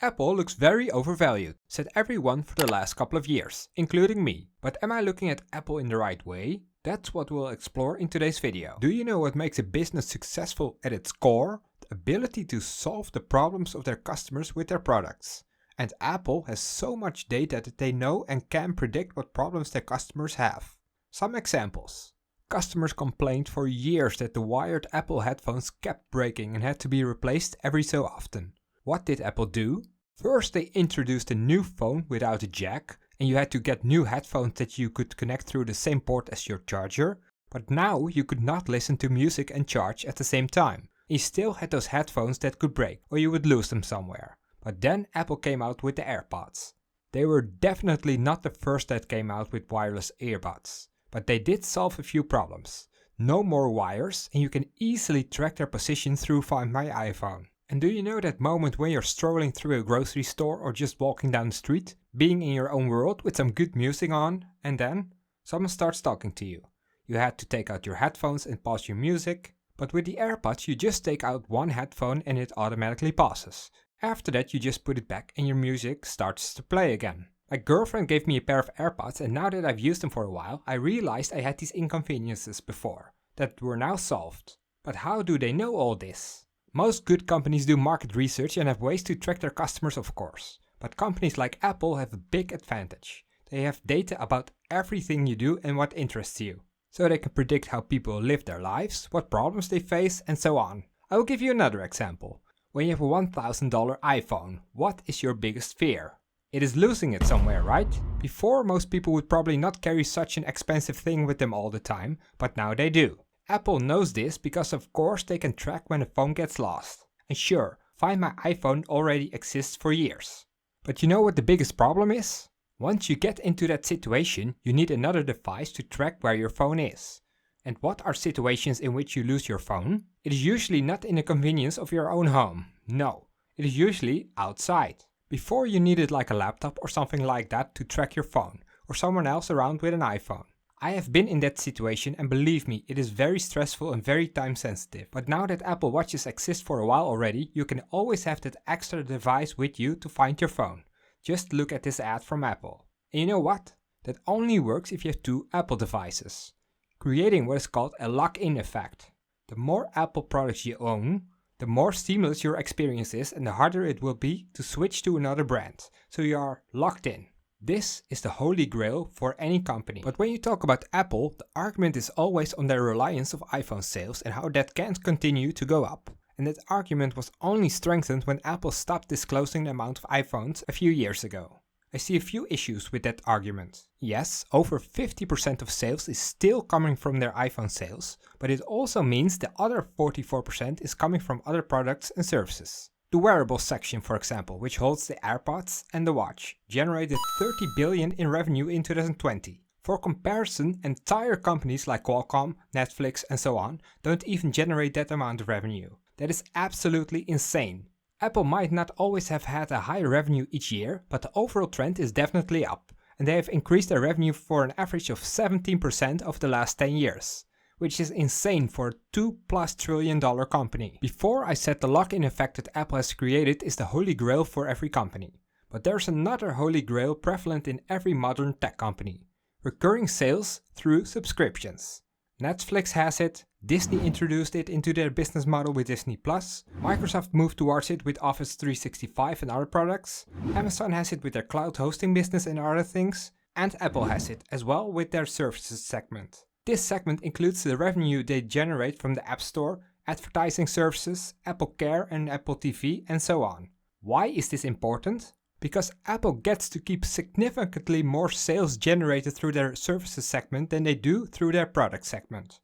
Apple looks very overvalued, said everyone for the last couple of years, including me. But am I looking at Apple in the right way? That's what we'll explore in today's video. Do you know what makes a business successful at its core? The ability to solve the problems of their customers with their products. And Apple has so much data that they know and can predict what problems their customers have. Some examples. Customers complained for years that the wired Apple headphones kept breaking and had to be replaced every so often. What did Apple do? First, they introduced a new phone without a jack, and you had to get new headphones that you could connect through the same port as your charger. But now you could not listen to music and charge at the same time. You still had those headphones that could break, or you would lose them somewhere. But then Apple came out with the AirPods. They were definitely not the first that came out with wireless earbuds. But they did solve a few problems. No more wires, and you can easily track their position through Find My iPhone. And do you know that moment when you're strolling through a grocery store or just walking down the street, being in your own world with some good music on, and then someone starts talking to you. You had to take out your headphones and pause your music, but with the AirPods you just take out one headphone and it automatically pauses. After that you just put it back and your music starts to play again. My girlfriend gave me a pair of AirPods, and now that I've used them for a while, I realized I had these inconveniences before that were now solved. But how do they know all this? Most good companies do market research and have ways to track their customers, of course. But companies like Apple have a big advantage. They have data about everything you do and what interests you. So they can predict how people live their lives, what problems they face, and so on. I will give you another example. When you have a $1,000 iPhone, what is your biggest fear? It is losing it somewhere, right? Before, most people would probably not carry such an expensive thing with them all the time, but now they do. Apple knows this because of course they can track when a phone gets lost. And sure, Find My iPhone already exists for years. But you know what the biggest problem is? Once you get into that situation, you need another device to track where your phone is. And what are situations in which you lose your phone? It is usually not in the convenience of your own home. No, it is usually outside. Before you needed like a laptop or something like that to track your phone, or someone else around with an iPhone. I have been in that situation, and believe me, it is very stressful and very time sensitive. But now that Apple Watches exist for a while already, you can always have that extra device with you to find your phone. Just look at this ad from Apple. And you know what? That only works if you have two Apple devices. Creating what is called a lock-in effect. The more Apple products you own, the more seamless your experience is and the harder it will be to switch to another brand. So you are locked in. This is the holy grail for any company. But when you talk about Apple, the argument is always on their reliance of iPhone sales and how that can't continue to go up. And that argument was only strengthened when Apple stopped disclosing the amount of iPhones a few years ago. I see a few issues with that argument. Yes, over 50% of sales is still coming from their iPhone sales, but it also means the other 44% is coming from other products and services. The wearables section, for example, which holds the AirPods and the watch, generated $30 billion in revenue in 2020. For comparison, entire companies like Qualcomm, Netflix and so on don't even generate that amount of revenue. That is absolutely insane. Apple might not always have had a high revenue each year, but the overall trend is definitely up, and they have increased their revenue for an average of 17% over the last 10 years, which is insane for a $2+ trillion company. Before I said the lock-in effect that Apple has created is the holy grail for every company, but there's another holy grail prevalent in every modern tech company: recurring sales through subscriptions. Netflix has it, Disney introduced it into their business model with Disney+, Microsoft moved towards it with Office 365 and other products, Amazon has it with their cloud hosting business and other things, and Apple has it as well with their services segment. This segment includes the revenue they generate from the App Store, advertising services, Apple Care and Apple TV, and so on. Why is this important? Because Apple gets to keep significantly more sales generated through their services segment than they do through their product segment.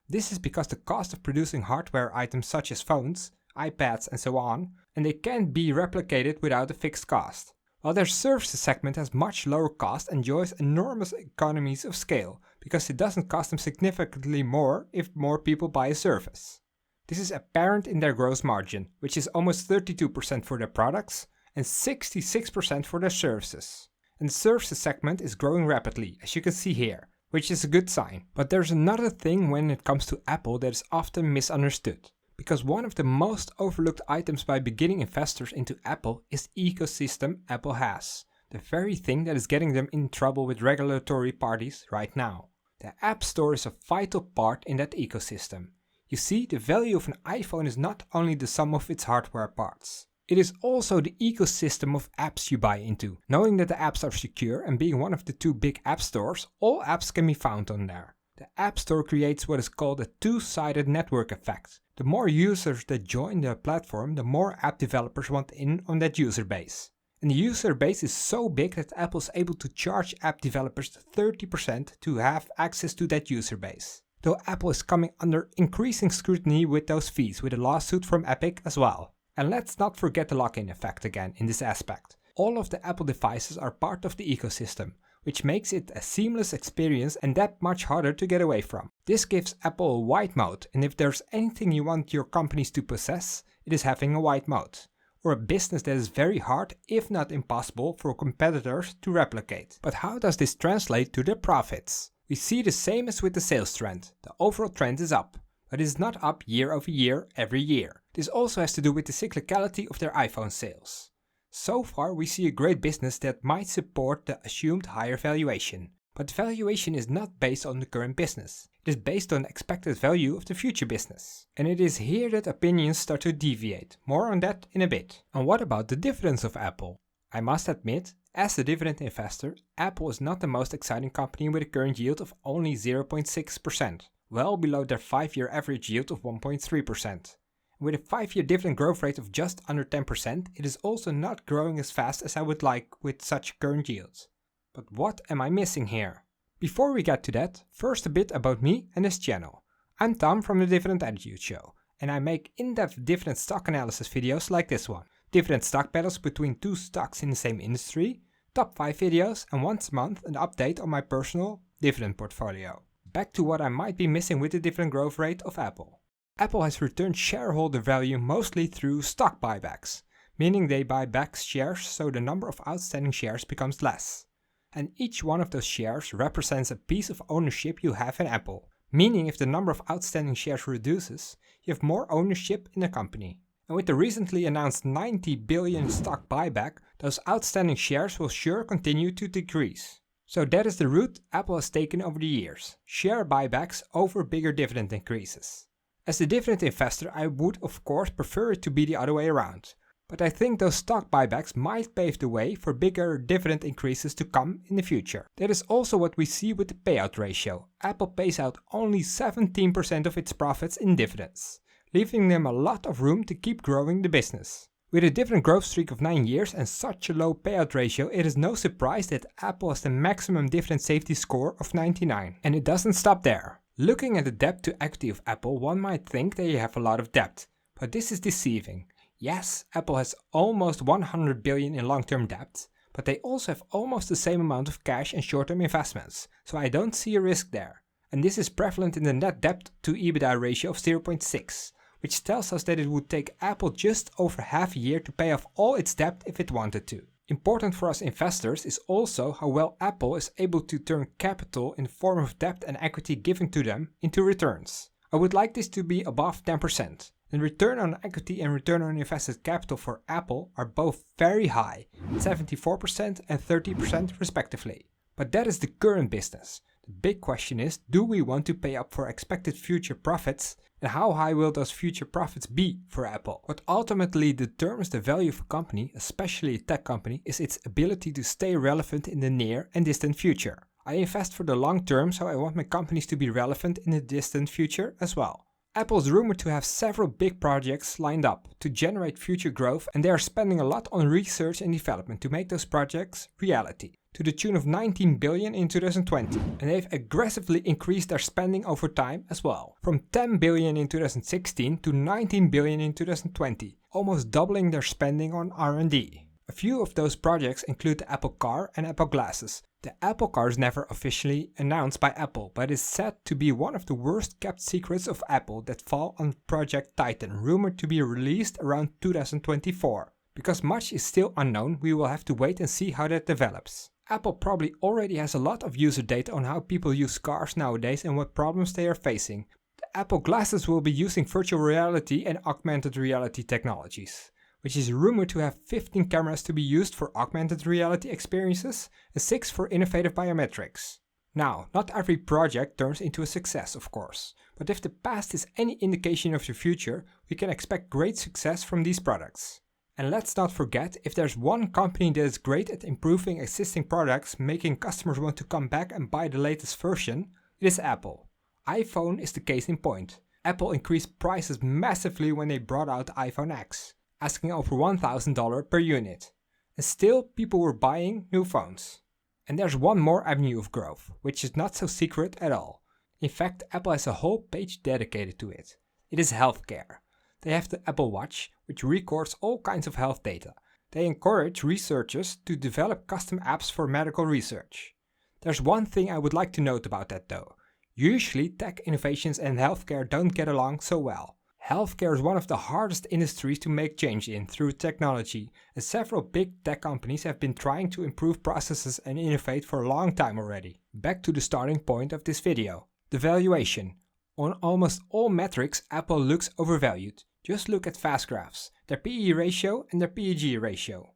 This is because the cost of producing hardware items such as phones, iPads and so on, and they can't be replicated without a fixed cost. While their services segment has much lower cost and enjoys enormous economies of scale, because it doesn't cost them significantly more if more people buy a service. This is apparent in their gross margin, which is almost 32% for their products and 66% for their services. And the services segment is growing rapidly, as you can see here, which is a good sign. But there's another thing when it comes to Apple that is often misunderstood. Because one of the most overlooked items by beginning investors into Apple is the ecosystem Apple has. The very thing that is getting them in trouble with regulatory parties right now. The App Store is a vital part in that ecosystem. You see, the value of an iPhone is not only the sum of its hardware parts. It is also the ecosystem of apps you buy into. Knowing that the apps are secure and being one of the 2 big app stores, all apps can be found on there. The App Store creates what is called a two-sided network effect. The more users that join the platform, the more app developers want in on that user base. And the user base is so big that Apple is able to charge app developers 30% to have access to that user base. Though Apple is coming under increasing scrutiny with those fees, with a lawsuit from Epic as well. And let's not forget the lock-in effect again in this aspect. All of the Apple devices are part of the ecosystem, which makes it a seamless experience and that much harder to get away from. This gives Apple a white moat, and if there's anything you want your companies to possess, it is having a white moat. Or a business that is very hard, if not impossible, for competitors to replicate. But how does this translate to their profits? We see the same as with the sales trend. The overall trend is up, but it is not up year over year, every year. This also has to do with the cyclicality of their iPhone sales. So far we see a great business that might support the assumed higher valuation. But valuation is not based on the current business. It is based on the expected value of the future business. And it is here that opinions start to deviate. More on that in a bit. And what about the dividends of Apple? I must admit, as a dividend investor, Apple is not the most exciting company with a current yield of only 0.6%, well below their 5-year average yield of 1.3%. With a 5-year dividend growth rate of just under 10%, it is also not growing as fast as I would like with such current yields. But what am I missing here? Before we get to that, first a bit about me and this channel. I'm Tom from the Dividend Attitude Show, and I make in-depth dividend stock analysis videos like this one. Dividend stock battles between 2 stocks in the same industry, top 5 videos, and once a month an update on my personal dividend portfolio. Back to what I might be missing with the dividend growth rate of Apple. Apple has returned shareholder value mostly through stock buybacks, meaning they buy back shares so the number of outstanding shares becomes less. And each one of those shares represents a piece of ownership you have in Apple, meaning if the number of outstanding shares reduces, you have more ownership in the company. And with the recently announced 90 billion stock buyback, those outstanding shares will sure continue to decrease. So that is the route Apple has taken over the years, share buybacks over bigger dividend increases. As a dividend investor, I would of course prefer it to be the other way around. But I think those stock buybacks might pave the way for bigger dividend increases to come in the future. That is also what we see with the payout ratio. Apple pays out only 17% of its profits in dividends, leaving them a lot of room to keep growing the business. With a dividend growth streak of 9 years and such a low payout ratio, it is no surprise that Apple has the maximum dividend safety score of 99. And it doesn't stop there. Looking at the debt to equity of Apple, one might think they have a lot of debt, but this is deceiving. Yes, Apple has almost 100 billion in long-term debt, but they also have almost the same amount of cash and short-term investments, so I don't see a risk there. And this is prevalent in the net debt to EBITDA ratio of 0.6, which tells us that it would take Apple just over half a year to pay off all its debt if it wanted to. Important for us investors is also how well Apple is able to turn capital in the form of debt and equity given to them into returns. I would like this to be above 10%. And return on equity and return on invested capital for Apple are both very high, 74% and 30% respectively. But that is the current business. The big question is, do we want to pay up for expected future profits, and how high will those future profits be for Apple? What ultimately determines the value of a company, especially a tech company, is its ability to stay relevant in the near and distant future. I invest for the long term, so I want my companies to be relevant in the distant future as well. Apple is rumored to have several big projects lined up to generate future growth, and they are spending a lot on research and development to make those projects reality, to the tune of 19 billion in 2020. And they've aggressively increased their spending over time as well, from 10 billion in 2016 to 19 billion in 2020, almost doubling their spending on R&D. A few of those projects include the Apple Car and Apple Glasses. The Apple Car is never officially announced by Apple, but is said to be one of the worst kept secrets of Apple that fall on Project Titan, rumored to be released around 2024. Because much is still unknown, we will have to wait and see how that develops. Apple probably already has a lot of user data on how people use cars nowadays and what problems they are facing. The Apple glasses will be using virtual reality and augmented reality technologies, which is rumored to have 15 cameras to be used for augmented reality experiences and 6 for innovative biometrics. Now, not every project turns into a success, of course, but if the past is any indication of the future, we can expect great success from these products. And let's not forget, if there's one company that is great at improving existing products, making customers want to come back and buy the latest version, it is Apple. iPhone is the case in point. Apple increased prices massively when they brought out iPhone X, asking over $1,000 per unit. And still, people were buying new phones. And there's one more avenue of growth, which is not so secret at all. In fact, Apple has a whole page dedicated to it. It is healthcare. They have the Apple Watch, which records all kinds of health data. They encourage researchers to develop custom apps for medical research. There's one thing I would like to note about that though. Usually tech innovations and healthcare don't get along so well. Healthcare is one of the hardest industries to make change in through technology, and several big tech companies have been trying to improve processes and innovate for a long time already. Back to the starting point of this video, the valuation. On almost all metrics, Apple looks overvalued. Just look at fast graphs, their PE ratio and their PEG ratio.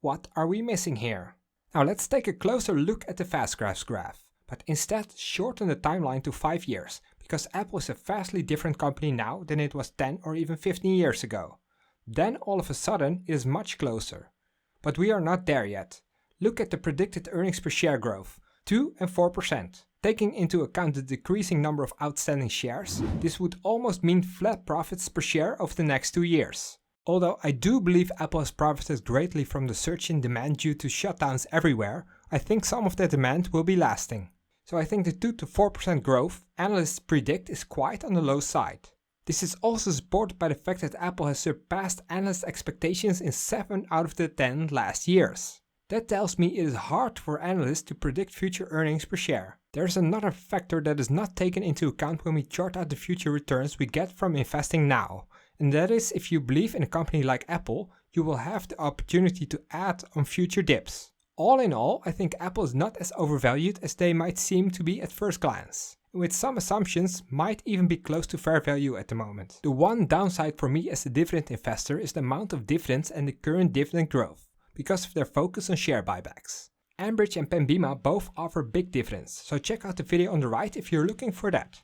What are we missing here? Now let's take a closer look at the fast graphs graph, but instead shorten the timeline to 5 years, because Apple is a vastly different company now than it was 10 or even 15 years ago. Then all of a sudden it is much closer. But we are not there yet. Look at the predicted earnings per share growth, 2 and 4%. Taking into account the decreasing number of outstanding shares, this would almost mean flat profits per share over the next 2 years. Although I do believe Apple has profited greatly from the surge in demand due to shutdowns everywhere, I think some of that demand will be lasting. So I think the 2 to 4% growth analysts predict is quite on the low side. This is also supported by the fact that Apple has surpassed analyst expectations in 7 out of the 10 last years. That tells me it is hard for analysts to predict future earnings per share. There's another factor that is not taken into account when we chart out the future returns we get from investing now. And that is, if you believe in a company like Apple, you will have the opportunity to add on future dips. All in all, I think Apple is not as overvalued as they might seem to be at first glance. With some assumptions, might even be close to fair value at the moment. The one downside for me as a dividend investor is the amount of dividends and the current dividend growth, because of their focus on share buybacks. Ambridge and Pembina both offer big dividends, so check out the video on the right if you're looking for that.